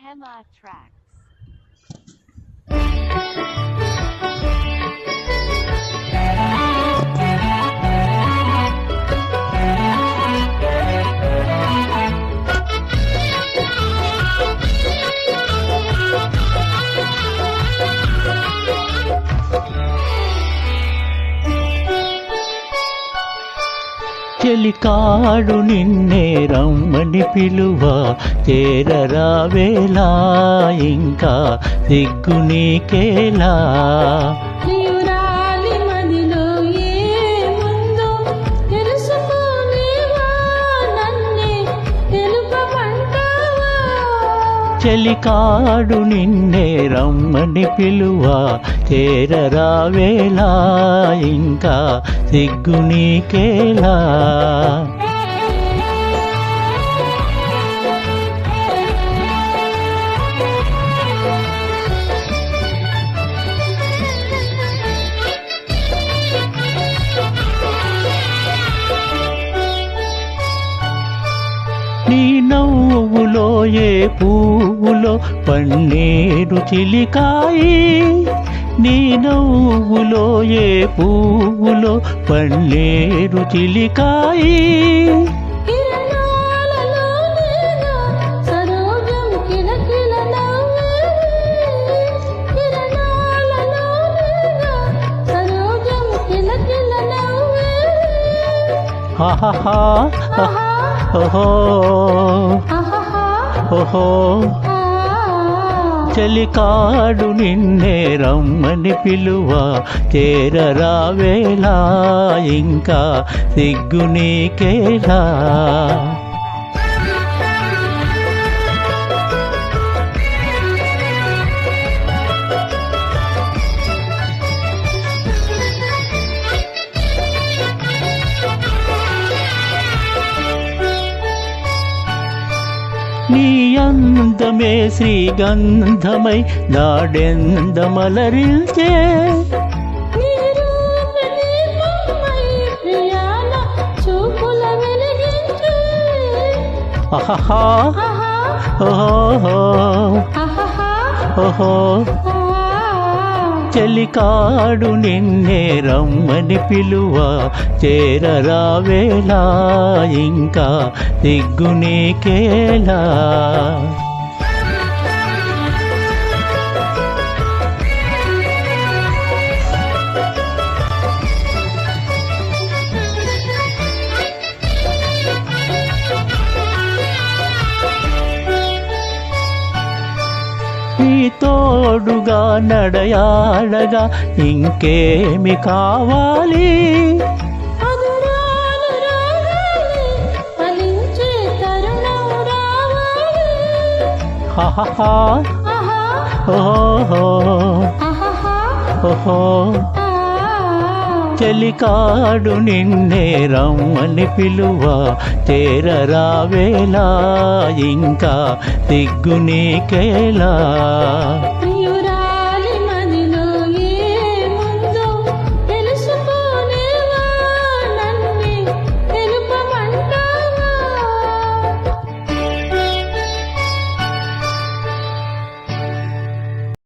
Hema Tracks. చెలికాడు నిన్నే రమ్మని పిలువ చేరరావేలా ఇంకా సిగ్గు నీకేలా. చెలికాడు నిన్నే రమ్మని పిలువ చేరరావేలా ఇంకా సిగ్గు నీకేలా. నీ నవ్వులో ఏ పువ్వులో పన్నీరు చిలికాయి, నీ నవ్వులో ఏ పువ్వులో పన్నీరు చిలికాయి. ఆహాహా ఓహో ఓహో చెలికాడు నిన్నే రమ్మని పిలువ చేరరావేలా ఇంకా సిగ్గు నీకేలా. నీ అందమే శ్రీగంధమై నాడెందమలరిల్చే, ఆహాహా ఓహో ఓహో చెలికాడు నిన్నే రమ్మని పిలువ చేరరావేలా ఇంకా సిగ్గు నీకేలా. నీ తోడుగా నడయాడగా ఇంకేమి కావాలి, హాహా ఓహో ఓహో చెలికాడు నిన్నే రమ్మని పిలువ చేరరావేలా ఇంకా సిగ్గు నీకేలా.